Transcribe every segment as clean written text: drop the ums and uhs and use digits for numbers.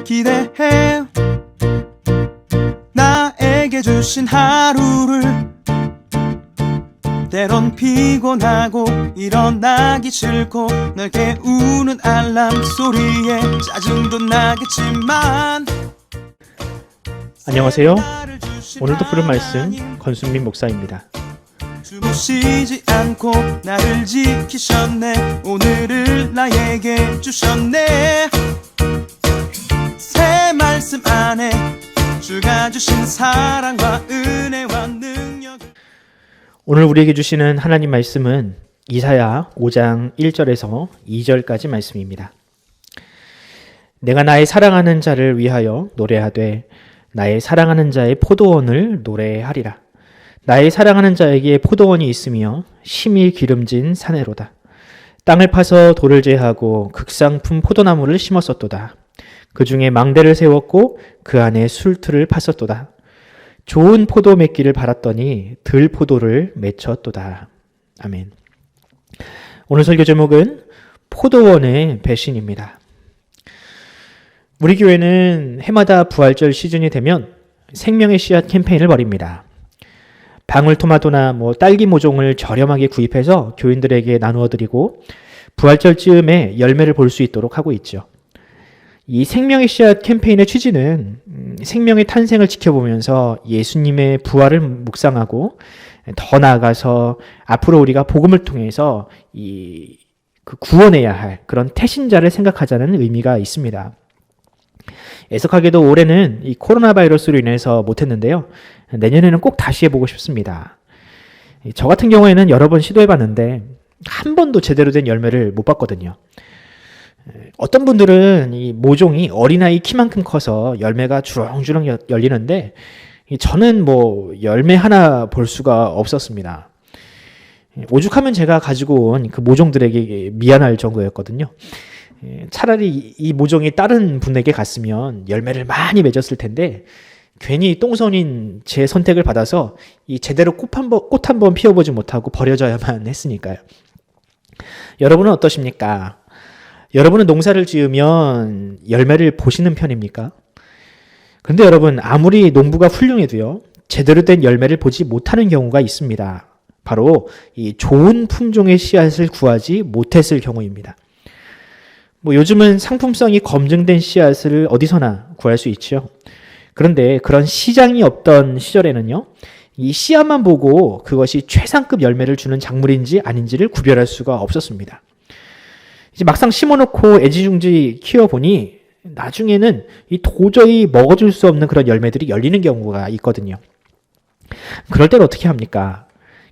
기대해. 나에게 주신 하루를 때론 피곤하고 일어나기 싫고 널 깨우는 알람 소리에 짜증도 나겠지만 안녕하세요. 오늘도 부른 말씀 권순민 목사입니다. 주무시지 않고 나를 지키셨네. 오늘을 나에게 주셨네. 새 말씀 안에 주가 주신 사랑과 은혜와 능력. 오늘 우리에게 주시는 하나님 말씀은 이사야 5장 1절에서 2절까지 말씀입니다. 내가 나의 사랑하는 자를 위하여 노래하되 나의 사랑하는 자의 포도원을 노래하리라. 나의 사랑하는 자에게 포도원이 있으며 심히 기름진 사내로다. 땅을 파서 돌을 제하고 극상품 포도나무를 심었었도다. 그 중에 망대를 세웠고 그 안에 술틀을 팠었도다. 좋은 포도 맺기를 바랐더니 들포도를 맺혔도다. 아멘. 오늘 설교 제목은 포도원의 배신입니다. 우리 교회는 해마다 부활절 시즌이 되면 생명의 씨앗 캠페인을 벌입니다. 방울토마토나 딸기 모종을 저렴하게 구입해서 교인들에게 나누어 드리고 부활절쯤에 열매를 볼 수 있도록 하고 있죠. 이 생명의 씨앗 캠페인의 취지는 생명의 탄생을 지켜보면서 예수님의 부활을 묵상하고 더 나아가서 앞으로 우리가 복음을 통해서 구원해야 할 그런 태신자를 생각하자는 의미가 있습니다. 애석하게도 올해는 이 코로나 바이러스로 인해서 못했는데요. 내년에는 꼭 다시 해보고 싶습니다. 저 같은 경우에는 여러 번 시도해봤는데 한 번도 제대로 된 열매를 못 봤거든요. 어떤 분들은 이 모종이 어린아이 키만큼 커서 열매가 주렁주렁 열리는데 저는 열매 하나 볼 수가 없었습니다. 오죽하면 제가 가지고 온 그 모종들에게 미안할 정도였거든요. 차라리 이 모종이 다른 분에게 갔으면 열매를 많이 맺었을 텐데 괜히 똥손인 제 선택을 받아서 제대로 꽃 한 번 피워보지 못하고 버려져야만 했으니까요. 여러분은 어떠십니까? 여러분은 농사를 지으면 열매를 보시는 편입니까? 그런데 여러분, 아무리 농부가 훌륭해도요, 제대로 된 열매를 보지 못하는 경우가 있습니다. 바로 이 좋은 품종의 씨앗을 구하지 못했을 경우입니다. 요즘은 상품성이 검증된 씨앗을 어디서나 구할 수 있죠. 그런데 그런 시장이 없던 시절에는요, 이 씨앗만 보고 그것이 최상급 열매를 주는 작물인지 아닌지를 구별할 수가 없었습니다. 이제 막상 심어놓고 애지중지 키워보니 나중에는 도저히 먹어줄 수 없는 그런 열매들이 열리는 경우가 있거든요. 그럴 때는 어떻게 합니까?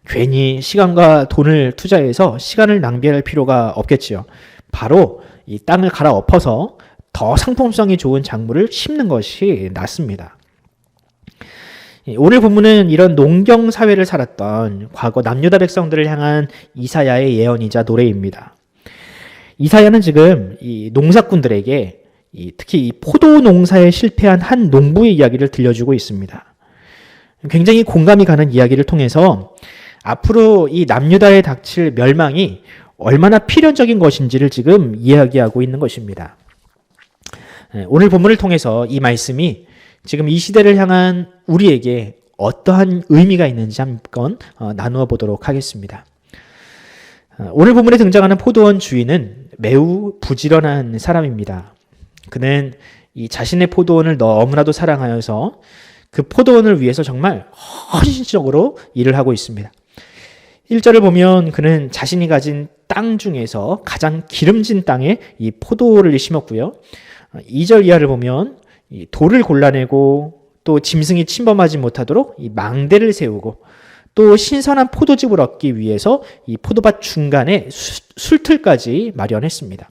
괜히 시간과 돈을 투자해서 시간을 낭비할 필요가 없겠지요. 바로 이 땅을 갈아엎어서 더 상품성이 좋은 작물을 심는 것이 낫습니다. 오늘 본문은 이런 농경 사회를 살았던 과거 남유다 백성들을 향한 이사야의 예언이자 노래입니다. 이사야는 지금 이 농사꾼들에게 특히 이 포도 농사에 실패한 한 농부의 이야기를 들려주고 있습니다. 굉장히 공감이 가는 이야기를 통해서 앞으로 이 남유다에 닥칠 멸망이 얼마나 필연적인 것인지를 지금 이야기하고 있는 것입니다. 오늘 본문을 통해서 이 말씀이 지금 이 시대를 향한 우리에게 어떠한 의미가 있는지 한번 나누어 보도록 하겠습니다. 오늘 본문에 등장하는 포도원 주인은 매우 부지런한 사람입니다. 그는 이 자신의 포도원을 너무나도 사랑하여서 그 포도원을 위해서 정말 헌신적으로 일을 하고 있습니다. 1절을 보면 그는 자신이 가진 땅 중에서 가장 기름진 땅에 이 포도를 심었고요. 2절 이하를 보면 이 돌을 골라내고 또 짐승이 침범하지 못하도록 이 망대를 세우고 또 신선한 포도즙을 얻기 위해서 이 포도밭 중간에 술틀까지 마련했습니다.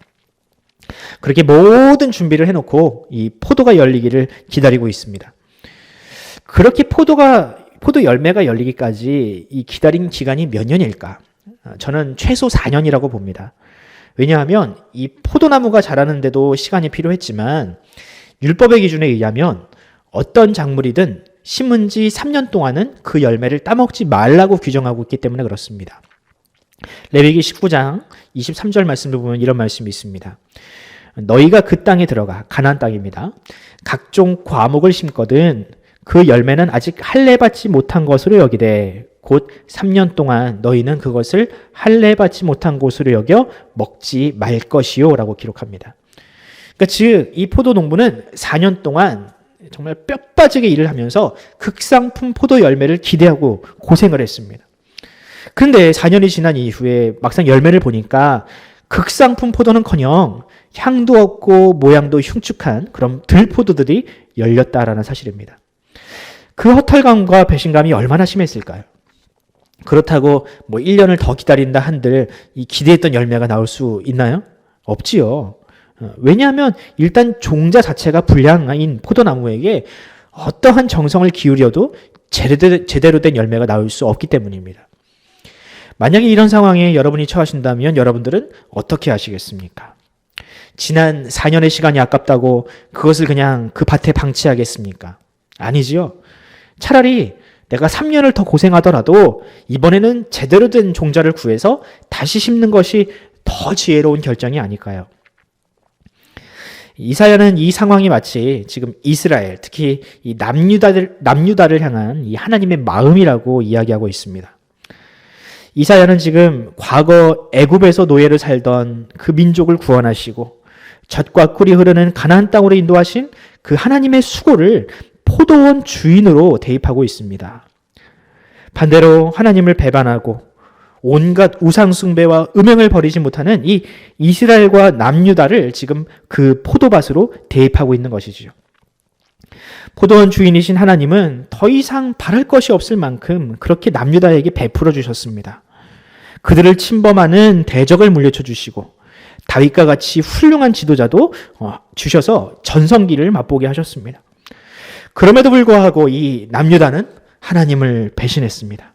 그렇게 모든 준비를 해놓고 이 포도가 열리기를 기다리고 있습니다. 그렇게 포도 열매가 열리기까지 이 기다린 기간이 몇 년일까? 저는 최소 4년이라고 봅니다. 왜냐하면 이 포도나무가 자라는데도 시간이 필요했지만 율법의 기준에 의하면 어떤 작물이든 심은 지 3년 동안은 그 열매를 따먹지 말라고 규정하고 있기 때문에 그렇습니다. 레위기 19장 23절 말씀을 보면 이런 말씀이 있습니다. 너희가 그 땅에 들어가, 가나안 땅입니다. 각종 과목을 심거든 그 열매는 아직 할례받지 못한 것으로 여기되 곧 3년 동안 너희는 그것을 할례받지 못한 것으로 여겨 먹지 말 것이요 라고 기록합니다. 그러니까 즉 이 포도농부는 4년 동안 정말 뼈 빠지게 일을 하면서 극상품 포도 열매를 기대하고 고생을 했습니다. 그런데 4년이 지난 이후에 막상 열매를 보니까 극상품 포도는커녕 향도 없고 모양도 흉측한 그런 들포도들이 열렸다라는 사실입니다. 그 허탈감과 배신감이 얼마나 심했을까요? 그렇다고 1년을 더 기다린다 한들 이 기대했던 열매가 나올 수 있나요? 없지요. 왜냐하면 일단 종자 자체가 불량인 포도나무에게 어떠한 정성을 기울여도 제대로 된 열매가 나올 수 없기 때문입니다. 만약에 이런 상황에 여러분이 처하신다면 여러분들은 어떻게 하시겠습니까? 지난 4년의 시간이 아깝다고 그것을 그냥 그 밭에 방치하겠습니까? 아니지요. 차라리 내가 3년을 더 고생하더라도 이번에는 제대로 된 종자를 구해서 다시 심는 것이 더 지혜로운 결정이 아닐까요? 이사야는 이 상황이 마치 지금 이스라엘, 특히 이 남유다를 향한 이 하나님의 마음이라고 이야기하고 있습니다. 이사야는 지금 과거 애굽에서 노예로 살던 그 민족을 구원하시고 젖과 꿀이 흐르는 가나안 땅으로 인도하신 그 하나님의 수고를 포도원 주인으로 대입하고 있습니다. 반대로 하나님을 배반하고 온갖 우상 숭배와 음행을 버리지 못하는 이 이스라엘과 남유다를 지금 그 포도밭으로 대입하고 있는 것이지요. 포도원 주인이신 하나님은 더 이상 바랄 것이 없을 만큼 그렇게 남유다에게 베풀어 주셨습니다. 그들을 침범하는 대적을 물리쳐 주시고 다윗과 같이 훌륭한 지도자도 주셔서 전성기를 맛보게 하셨습니다. 그럼에도 불구하고 이 남유다는 하나님을 배신했습니다.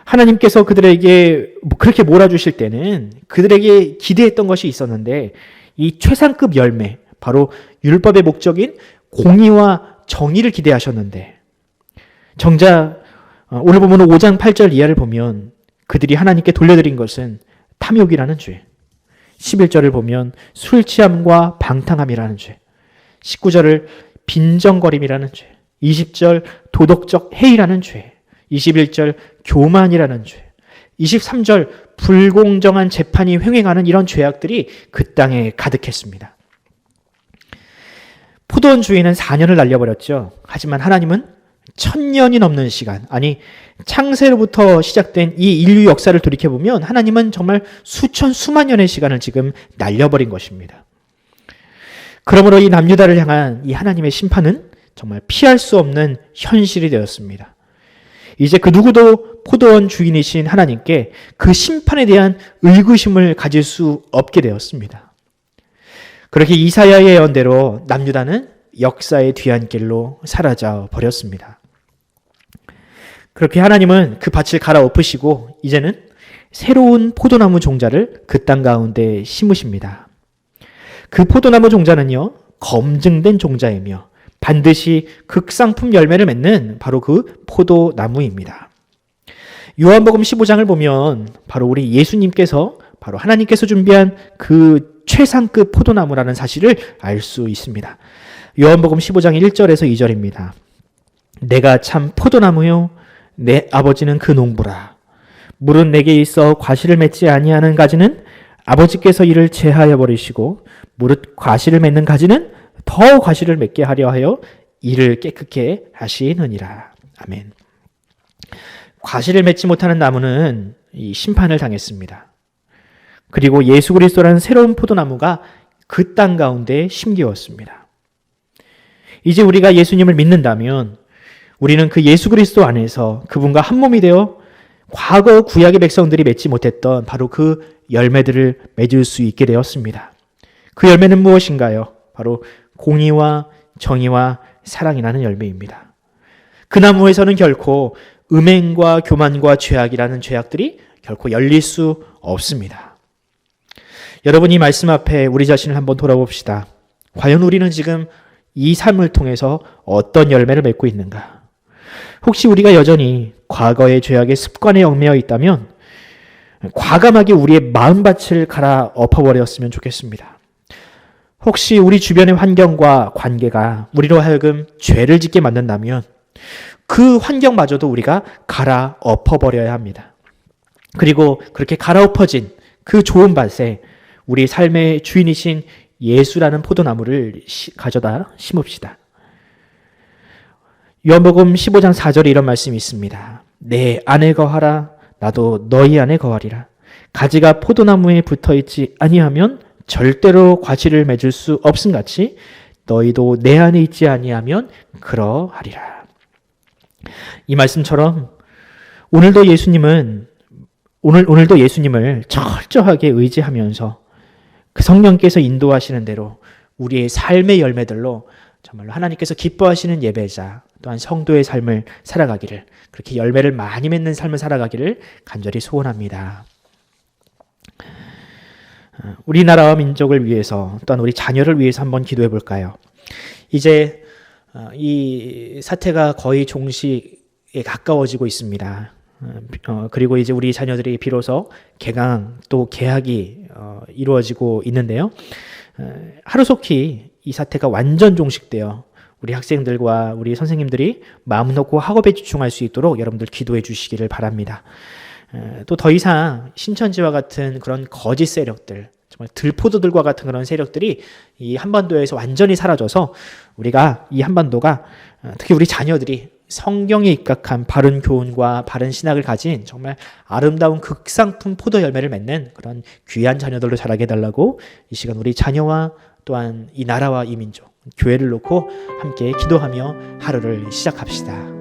하나님께서 그들에게 그렇게 몰아주실 때는 그들에게 기대했던 것이 있었는데 이 최상급 열매, 바로 율법의 목적인 공의와 정의를 기대하셨는데 정작 오늘 보면 5장 8절 이하를 보면 그들이 하나님께 돌려드린 것은 탐욕이라는 죄, 11절을 보면 술 취함과 방탕함이라는 죄, 19절을 빈정거림이라는 죄, 20절 도덕적 해이라는 죄, 21절 교만이라는 죄, 23절 불공정한 재판이 횡행하는 이런 죄악들이 그 땅에 가득했습니다. 포도원 주인은 4년을 날려버렸죠. 하지만 하나님은 1000년이 넘는 시간, 아니 창세로부터 시작된 이 인류 역사를 돌이켜보면 하나님은 정말 수만 년의 시간을 지금 날려버린 것입니다. 그러므로 이 남유다를 향한 이 하나님의 심판은 정말 피할 수 없는 현실이 되었습니다. 이제 그 누구도 포도원 주인이신 하나님께 그 심판에 대한 의구심을 가질 수 없게 되었습니다. 그렇게 이사야의 예언대로 남유다는 역사의 뒤안길로 사라져 버렸습니다. 그렇게 하나님은 그 밭을 갈아엎으시고 이제는 새로운 포도나무 종자를 그 땅 가운데 심으십니다. 그 포도나무 종자는요, 검증된 종자이며 반드시 극상품 열매를 맺는 바로 그 포도나무입니다. 요한복음 15장을 보면 바로 우리 예수님께서 바로 하나님께서 준비한 그 최상급 포도나무라는 사실을 알 수 있습니다. 요한복음 15장 1절에서 2절입니다. 내가 참 포도나무요 내 아버지는 그 농부라. 물은 내게 있어 과실을 맺지 아니하는 가지는 아버지께서 이를 제하여 버리시고 무릇 과실을 맺는 가지는 더 과실을 맺게 하려 하여 이를 깨끗게 하시느니라. 아멘. 과실을 맺지 못하는 나무는 이 심판을 당했습니다. 그리고 예수 그리스도라는 새로운 포도나무가 그 땅 가운데 심기었습니다. 이제 우리가 예수님을 믿는다면 우리는 그 예수 그리스도 안에서 그분과 한 몸이 되어 과거 구약의 백성들이 맺지 못했던 바로 그 열매들을 맺을 수 있게 되었습니다. 그 열매는 무엇인가요? 바로 공의와 정의와 사랑이라는 열매입니다. 그 나무에서는 결코 음행과 교만과 죄악이라는 죄악들이 결코 열릴 수 없습니다. 여러분, 이 말씀 앞에 우리 자신을 한번 돌아봅시다. 과연 우리는 지금 이 삶을 통해서 어떤 열매를 맺고 있는가? 혹시 우리가 여전히 과거의 죄악의 습관에 얽매여 있다면 과감하게 우리의 마음밭을 갈아 엎어버렸으면 좋겠습니다. 혹시 우리 주변의 환경과 관계가 우리로 하여금 죄를 짓게 만든다면 그 환경마저도 우리가 갈아엎어버려야 합니다. 그리고 그렇게 갈아엎어진 그 좋은 밭에 우리 삶의 주인이신 예수라는 포도나무를 가져다 심읍시다. 요한복음 15장 4절에 이런 말씀이 있습니다. 내 안에 거하라 나도 너희 안에 거하리라. 가지가 포도나무에 붙어있지 아니하면 절대로 과실을 맺을 수 없음같이 너희도 내 안에 있지 아니하면 그러하리라. 이 말씀처럼 오늘도 예수님을 철저하게 의지하면서 그 성령께서 인도하시는 대로 우리의 삶의 열매들로 정말로 하나님께서 기뻐하시는 예배자 또한 성도의 삶을 살아가기를, 그렇게 열매를 많이 맺는 삶을 살아가기를 간절히 소원합니다. 우리나라와 민족을 위해서 또한 우리 자녀를 위해서 한번 기도해 볼까요? 이제 이 사태가 거의 종식에 가까워지고 있습니다. 그리고 이제 우리 자녀들이 비로소 개강 또 개학이 이루어지고 있는데요. 하루속히 이 사태가 완전 종식되어 우리 학생들과 우리 선생님들이 마음 놓고 학업에 집중할 수 있도록 여러분들 기도해 주시기를 바랍니다. 또 더 이상 신천지와 같은 그런 거짓 세력들, 정말 들포도들과 같은 그런 세력들이 이 한반도에서 완전히 사라져서 우리가 이 한반도가 특히 우리 자녀들이 성경에 입각한 바른 교훈과 바른 신학을 가진 정말 아름다운 극상품 포도 열매를 맺는 그런 귀한 자녀들로 자라게 해달라고 이 시간 우리 자녀와 또한 이 나라와 이 민족, 교회를 놓고 함께 기도하며 하루를 시작합시다.